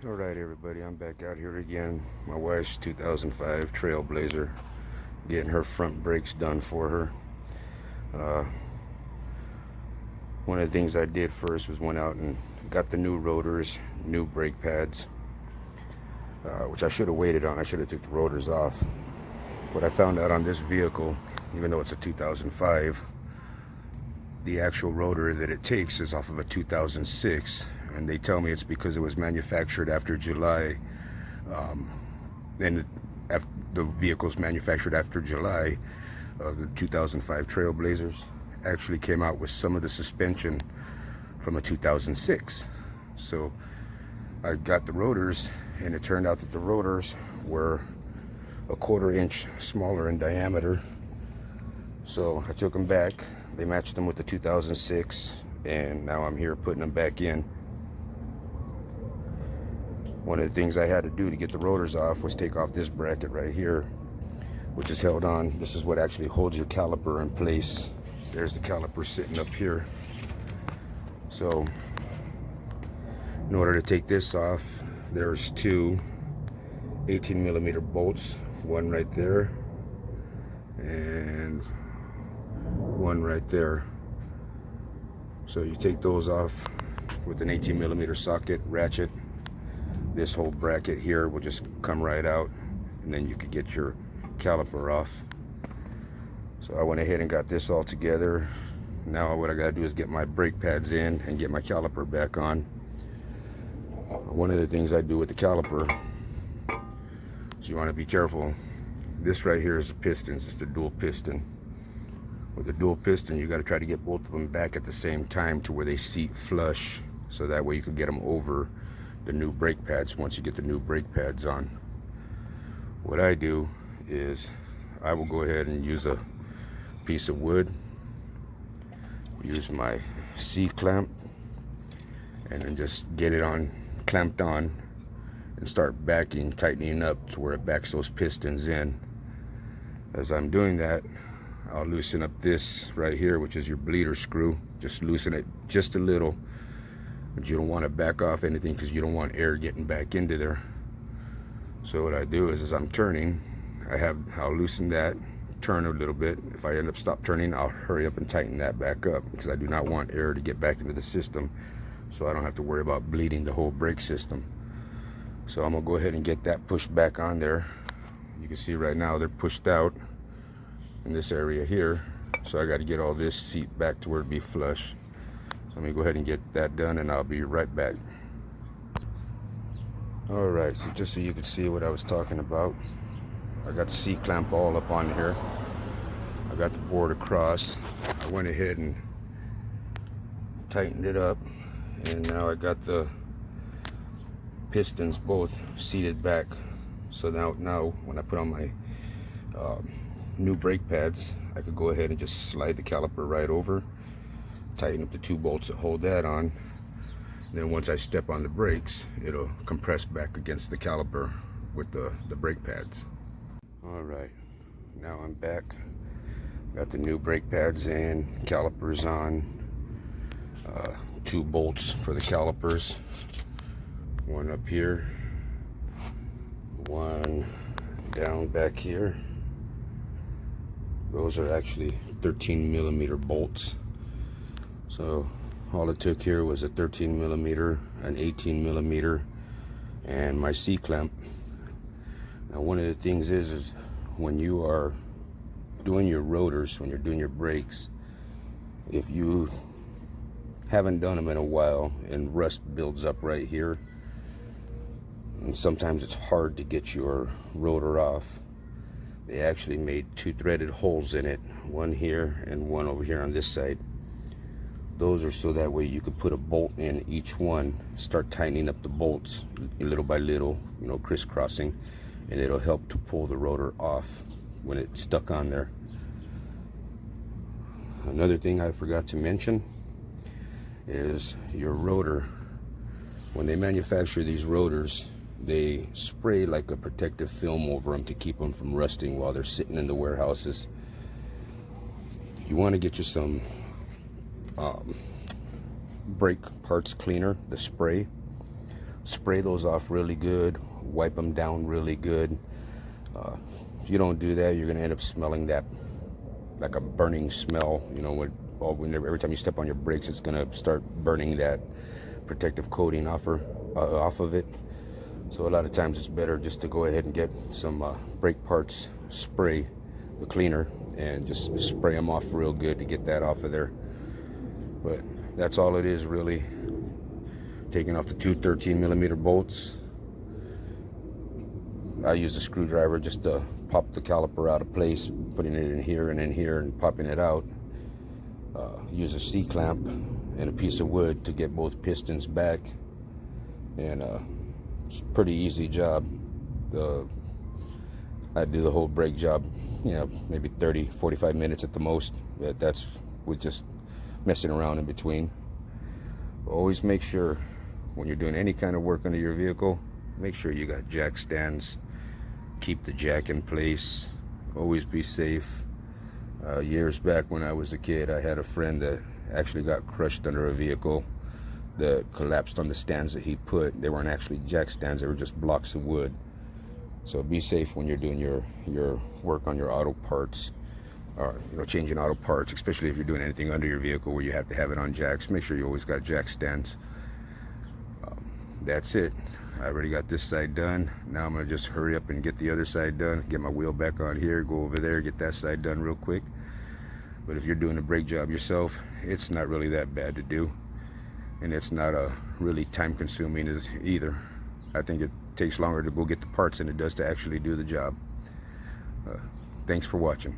Alright everybody, I'm back out here again. My wife's 2005 Trailblazer, getting her front brakes done for her. One of the things I did first was went out and got the new rotors, new brake pads, which I should have waited on. I should have took the rotors off. What I found out on this vehicle, even though it's a 2005, the actual rotor that it takes is off of a 2006, and they tell me it's because it was manufactured after July, and the vehicles manufactured after July of the 2005 Trailblazers actually came out with some of the suspension from a 2006. So I got the rotors, and it turned out that the rotors were a 1/4 inch smaller in diameter. So I took them back. They matched them with the 2006, and now I'm here putting them back in. One of the things I had to do to get the rotors off was take off this bracket right here, which is held on. This is what actually holds your caliper in place. There's the caliper sitting up here. So in order to take this off, there's two 18mm bolts, one right there and one right there. So you take those off with an 18mm socket ratchet. This whole bracket here will just come right out, and then you could get your caliper off. So I went ahead and got this all together. Now what I gotta do is get my brake pads in and get my caliper back on. One of the things I do with the caliper is you want to be careful. This right here is the pistons. It's the dual piston. With the dual piston, you got to try to get both of them back at the same time to where they seat flush, so that way you can get them over the new brake pads once you get the new brake pads on. What I do is I will go ahead and use a piece of wood, use my C-clamp, and then just get it on, clamped on, and start backing, tightening up to where it backs those pistons in. As I'm doing that, I'll loosen up this right here, which is your bleeder screw. Just loosen it just a little, but you don't want to back off anything because you don't want air getting back into there. So what I do is, as I'm turning, I'll loosen that, turn a little bit. If I end up stop turning, I'll hurry up and tighten that back up, because I do not want air to get back into the system, so I don't have to worry about bleeding the whole brake system. So I'm gonna go ahead and get that pushed back on there. You can see right now they're pushed out in this area here, so I got to get all this seat back to where it be flush. Let me go ahead and get that done, and I'll be right back. Alright, so just so you can see what I was talking about, I got the C-clamp all up on here. I got the board across. I went ahead and tightened it up, and now I got the pistons both seated back. So now when I put on my new brake pads, I could go ahead and just slide the caliper right over, tighten up the two bolts that hold that on. Then once I step on the brakes, it'll compress back against the caliper with the brake pads. Alright, now I'm back. Got the new brake pads in, calipers on, two bolts for the calipers, one up here, one down back here. Those are actually 13mm bolts. So all it took here was a 13mm, an 18mm, and my C-clamp. Now one of the things is when you are doing your rotors, when you're doing your brakes, if you haven't done them in a while and rust builds up right here, and sometimes it's hard to get your rotor off, they actually made two threaded holes in it, one here and one over here on this side. Those are so that way you could put a bolt in each one, start tightening up the bolts little by little, you know, crisscrossing, and it'll help to pull the rotor off when it's stuck on there. Another thing I forgot to mention is your rotor. When they manufacture these rotors, they spray like a protective film over them to keep them from rusting while they're sitting in the warehouses. You want to get you some brake parts cleaner, the spray. spray those off really good, wipe them down really good. If you don't do that, you're going to end up smelling that like a burning smell. You know, every time you step on your brakes, it's going to start burning that protective coating off of it. So a lot of times it's better just to go ahead and get some brake parts spray, the cleaner, and just spray them off real good to get that off of there. But that's all it is, really. Taking off the two 13mm bolts. I use a screwdriver just to pop the caliper out of place, putting it in here and popping it out. Use a C-clamp and a piece of wood to get both pistons back, and it's a pretty easy job. I do the whole brake job, you know, maybe 30-45 minutes at the most, but that's with just messing around in between. Always make sure when you're doing any kind of work under your vehicle, make sure you got jack stands. Keep the jack in place. Always be safe. Years back when I was a kid, I had a friend that actually got crushed under a vehicle that collapsed on the stands that he put. They weren't actually jack stands, they were just blocks of wood. So be safe when you're doing your work on your auto parts, or changing auto parts, especially if you're doing anything under your vehicle where you have to have it on jacks. Make sure you always got jack stands. That's it. I already got this side done. Now I'm gonna just hurry up and get the other side done, get my wheel back on here, go over there, get that side done real quick. But if you're doing a brake job yourself, it's not really that bad to do, and it's not really time consuming either. I think it takes longer to go get the parts than it does to actually do the job. Thanks for watching.